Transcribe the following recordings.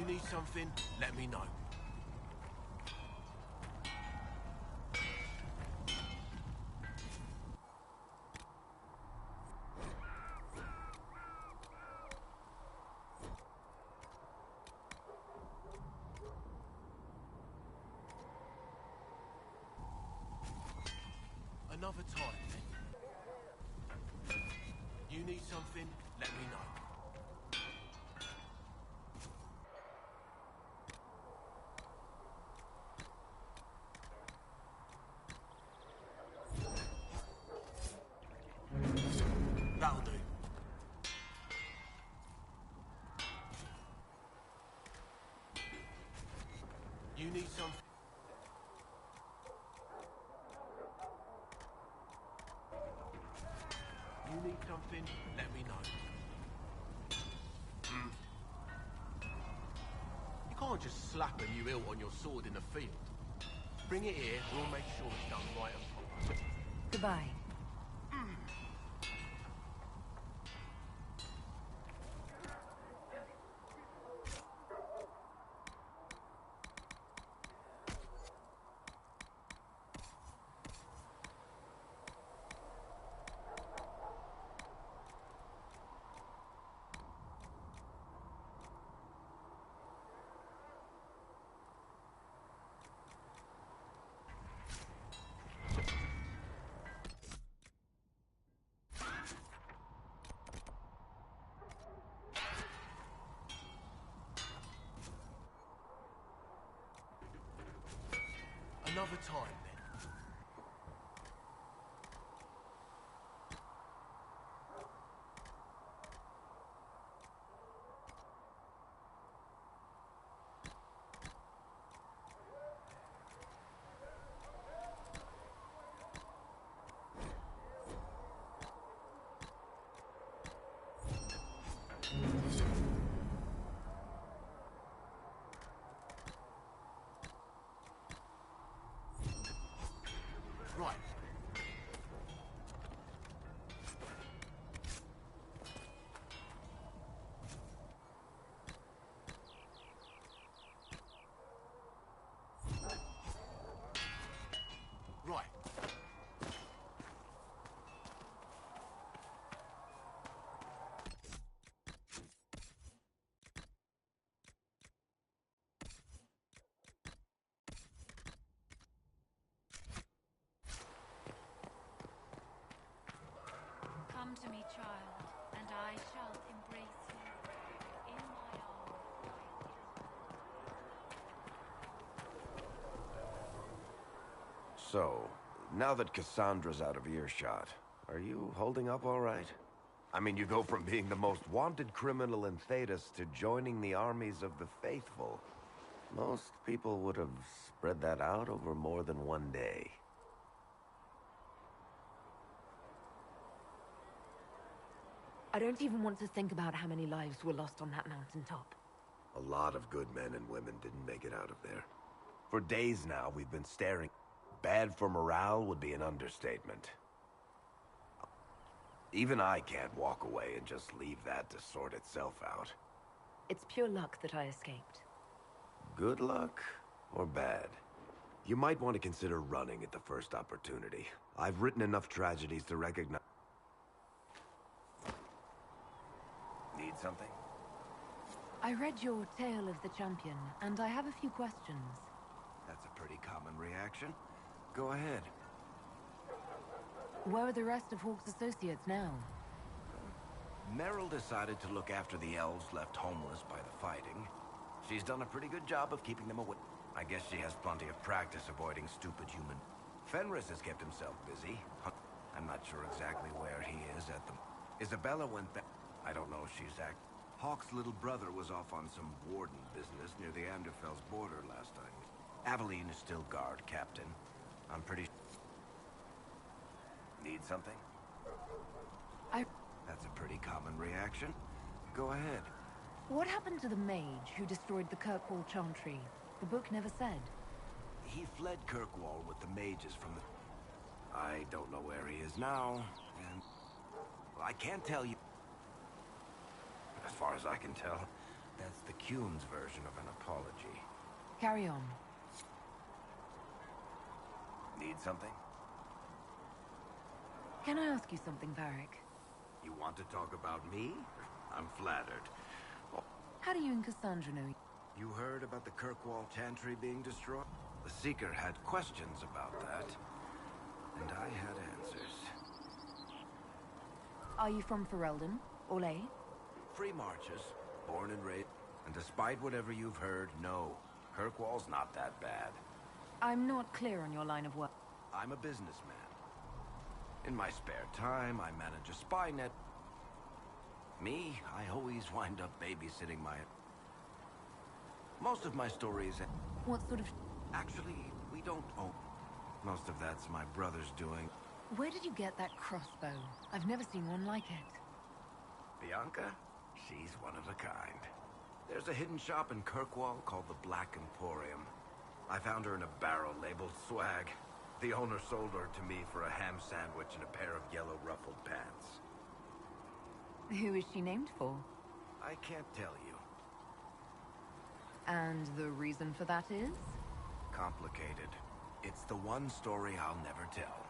need something, let me know. Another time, then. You need something, let me know. That'll do. You need something. You need something, let me know. You can't just slap a new hilt on your sword in the field. Bring it here, we'll make sure it's done right and proper. Goodbye. Another time, then. Right. Right. Come to me, child, and I shall embrace you in my arms. So, now that Cassandra's out of earshot, are you holding up all right? I mean, you go from being the most wanted criminal in Thedas to joining the armies of the faithful. Most people would have spread that out over more than one day. I don't even want to think about how many lives were lost on that mountaintop. A lot of good men and women didn't make it out of there. For days now, we've been staring. Bad for morale would be an understatement. Even I can't walk away and just leave that to sort itself out. It's pure luck that I escaped. Good luck or bad? You might want to consider running at the first opportunity. I've written enough tragedies to recognize... Need something? I read your Tale of the Champion, and I have a few questions. That's a pretty common reaction. Go ahead. Where are the rest of Hawke's associates now? Meryl decided to look after the elves left homeless by the fighting. She's done a pretty good job of keeping them away. I guess she has plenty of practice avoiding stupid human. Fenris has kept himself busy. I'm not sure exactly where he is at the... Isabella went back. I don't know if she's Hawke's little brother was off on some warden business near the Anderfell's border last time. Aveline is still guard captain. I'm pretty... Need something? That's a pretty common reaction. Go ahead. What happened to the mage who destroyed the Kirkwall Chantry? The book never said. He fled Kirkwall with the mages from the... I don't know where he is now, and... Well, I can't tell you... As far as I can tell, That's the Cune's version of an apology. Carry on. Need something? Can I ask you something, Varric? You want to talk about me? I'm flattered. Oh, How do you and Cassandra know? you heard about the Kirkwall Chantry being destroyed? The Seeker had questions about that, and I had answers. Are you from Ferelden? Orlais? Free Marches, born and raised. And despite whatever you've heard, no, Kirkwall's not that bad. I'm not clear on your line of work. I'm a businessman. In my spare time, I manage a spy net. Me, I always wind up babysitting my... Most of my stories... What sort of... Actually, we don't own... Most of that's my brother's doing. Where did you get that crossbow? I've never seen one like it. Bianca? She's one of a kind. There's a hidden shop in Kirkwall called the Black Emporium. I found her in a barrel labeled swag. The owner sold her to me for a ham sandwich and a pair of yellow ruffled pants. Who is she named for? I can't tell you. And the reason for that is? Complicated. It's the one story I'll never tell.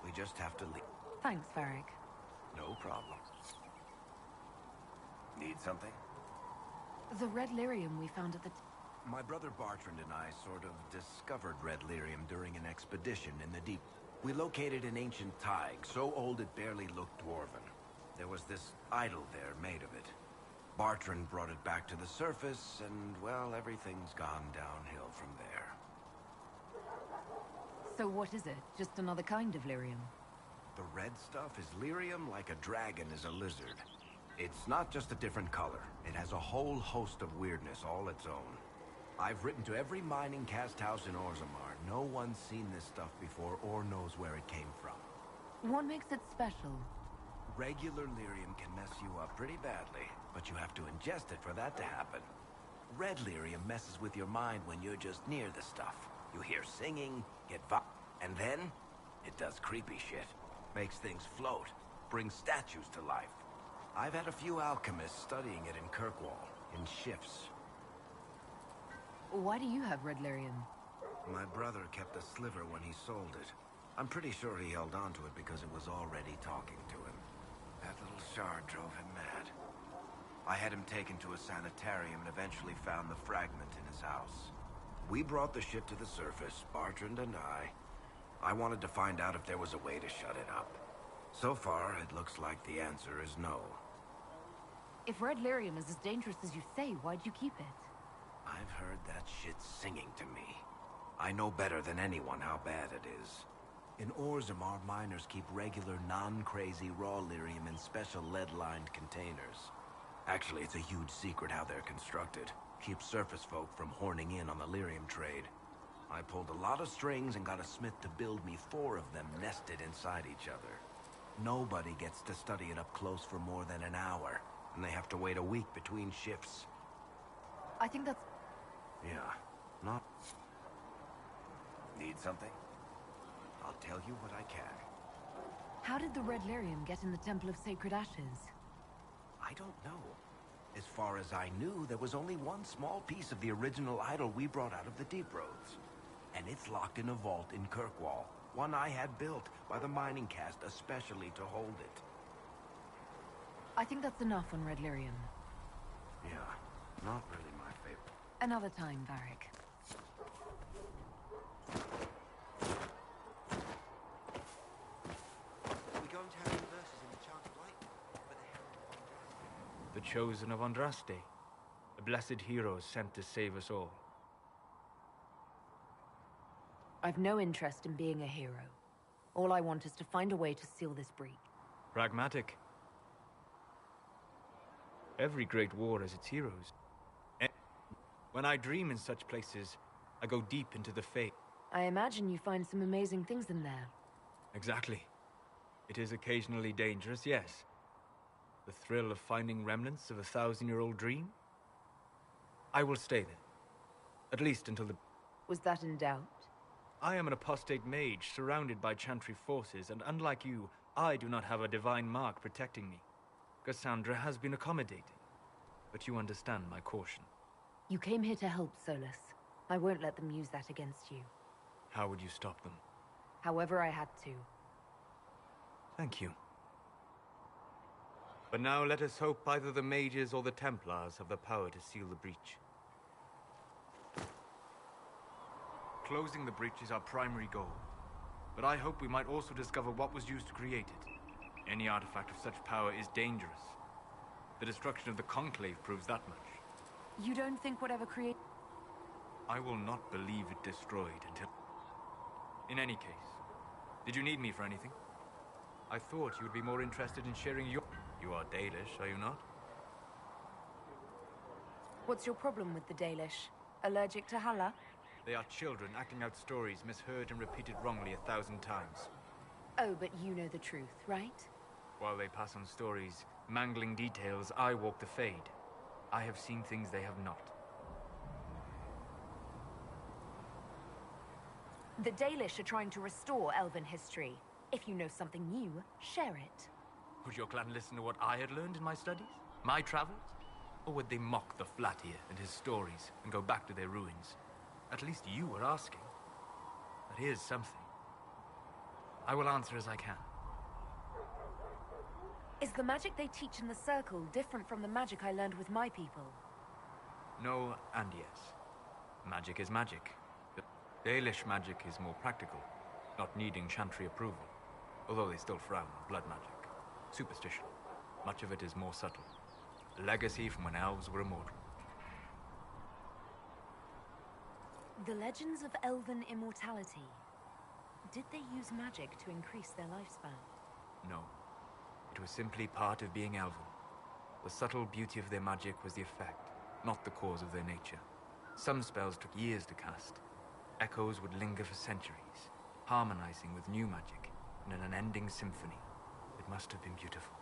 We just have to leave. Thanks, Varric. No problem. Need something? The red lyrium we found at the... My brother Bartrand and I sort of discovered red lyrium during an expedition in the deep. We located an ancient Tig, so old it barely looked dwarven. There was this idol there made of it. Bartrand brought it back to the surface, and, well, everything's gone downhill from there. So what is it? Just another kind of lyrium? The red stuff is lyrium like a dragon is a lizard. It's not just a different color. It has a whole host of weirdness all its own. I've written to every mining cast house in Orzammar. No one's seen this stuff before or knows where it came from. What makes it special? Regular lyrium can mess you up pretty badly, but you have to ingest it for that to happen. Red lyrium messes with your mind when you're just near the stuff. You hear singing, and then it does creepy shit. Makes things float, brings statues to life. I've had a few alchemists studying it in Kirkwall, in shifts. Why do you have red lyrium? My brother kept a sliver when he sold it. I'm pretty sure he held on to it because it was already talking to him. That little shard drove him mad. I had him taken to a sanitarium and eventually found the fragment in his house. We brought the ship to the surface, Bartrand and I. I wanted to find out if there was a way to shut it up. So far, it looks like the answer is no. If red lyrium is as dangerous as you say, why'd you keep it? I've heard that shit singing to me. I know better than anyone how bad it is. In Orzammar, miners keep regular, non-crazy raw lyrium in special lead-lined containers. Actually, it's a huge secret how they're constructed. Keeps surface folk from horning in on the lyrium trade. I pulled a lot of strings and got a smith to build me 4 of them nested inside each other. Nobody gets to study it up close for more than an hour, and they have to wait a week between shifts. I think that's... Yeah, not... Need something? I'll tell you what I can. How did the red lyrium get in the Temple of Sacred Ashes? I don't know. As far as I knew, there was only one small piece of the original idol we brought out of the Deep Roads. And it's locked in a vault in Kirkwall. One I had built by the mining cast especially to hold it. I think that's enough on red lyrium. Yeah, not really my favorite. Another time, Varric. We're going to have any verses in the Chant of Light for the Herald of Andraste. The chosen of Andraste, a blessed hero sent to save us all. I've no interest in being a hero. All I want is to find a way to seal this breach. Pragmatic. Every great war has its heroes. When I dream in such places, I go deep into the fate. I imagine you find some amazing things in there. Exactly. It is occasionally dangerous, yes. The thrill of finding remnants of a 1,000-year-old dream? I will stay there. At least until the... Was that in doubt? I am an apostate mage surrounded by Chantry forces, and unlike you, I do not have a divine mark protecting me. Cassandra has been accommodating. but you understand my caution. You came here to help, Solus. I won't let them use that against you. How would you stop them? However I had to. Thank you. But now let us hope either the mages or the Templars have the power to seal the breach. Closing the breach is our primary goal. But I hope we might also discover what was used to create it. Any artifact of such power is dangerous. The destruction of the Conclave proves that much. You don't think whatever created... I will not believe it destroyed until... In any case, did you need me for anything? I thought you would be more interested in sharing your... You are Dalish, are you not? What's your problem with the Dalish? Allergic to Hala? They are children acting out stories misheard and repeated wrongly 1,000 times. Oh, but you know the truth, right? While they pass on stories, mangling details, I walk the Fade. I have seen things they have not. The Dalish are trying to restore Elven history. If you know something new, share it. Would your clan listen to what I had learned in my studies? My travels? Or would they mock the Flatir and his stories and go back to their ruins? At least you were asking. But here's something. I will answer as I can. Is the magic they teach in the Circle different from the magic I learned with my people? No and yes. Magic is magic. Dalish magic is more practical, not needing chantry approval, although they still frown on blood magic. Superstition. Much of it is more subtle. A legacy from when elves were immortal. The legends of elven immortality. Did they use magic to increase their lifespan? No. It was simply part of being elven. The subtle beauty of their magic was the effect, not the cause of their nature. Some spells took years to cast. Echoes would linger for centuries, harmonizing with new magic in an unending symphony. It must have been beautiful.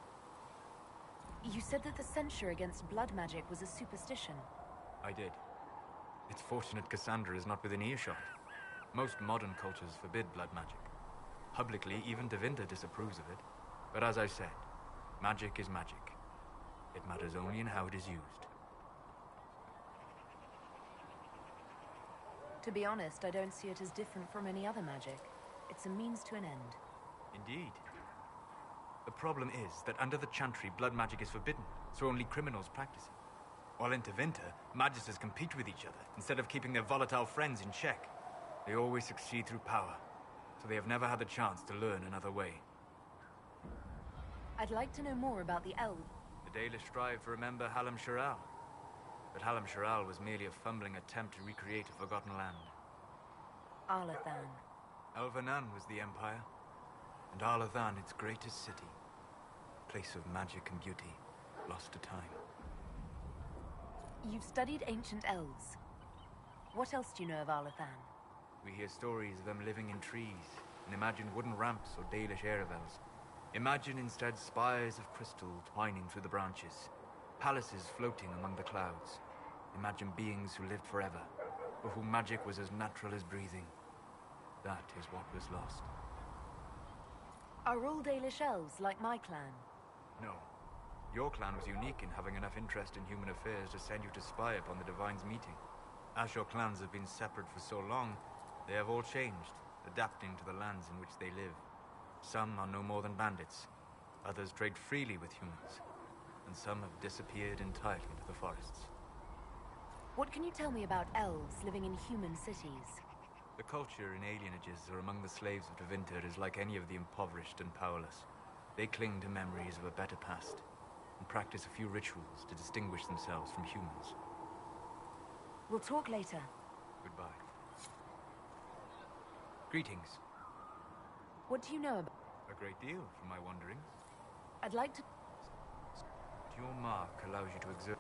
You said that the censure against blood magic was a superstition. I did. It's fortunate Cassandra is not within earshot. Most modern cultures forbid blood magic. Publicly, even Devinter disapproves of it. But as I said, magic is magic. It matters only in how it is used. To be honest, I don't see it as different from any other magic. It's a means to an end. Indeed. The problem is that under the Chantry, blood magic is forbidden, so only criminals practice it. While in Tevinter, magisters compete with each other, instead of keeping their volatile friends in check. They always succeed through power, so they have never had the chance to learn another way. I'd like to know more about the elves. The Dalish strive to remember Hallam Sharal. But Hallam Sharal was merely a fumbling attempt to recreate a forgotten land. Arlathan. Elvanan was the empire, and Arlathan its greatest city. Place of magic and beauty, lost to time. You've studied ancient elves. What else do you know of Arlathan? We hear stories of them living in trees, and imagine wooden ramps or Dalish Erebels. Imagine instead spires of crystal twining through the branches, palaces floating among the clouds. Imagine beings who lived forever, for whom magic was as natural as breathing. That is what was lost. Are all Dalish elves like my clan? No. Your clan was unique in having enough interest in human affairs to send you to spy upon the Divine's meeting. As your clans have been separate for so long, they have all changed, adapting to the lands in which they live. Some are no more than bandits, others trade freely with humans, and some have disappeared entirely into the forests. What can you tell me about elves living in human cities? The culture in alienages or among the slaves of Tevinter is like any of the impoverished and powerless. They cling to memories of a better past, and practice a few rituals to distinguish themselves from humans. We'll talk later. Goodbye. Greetings. What do you know about... A great deal from my wanderings. I'd like to... Your mark allows you to exert...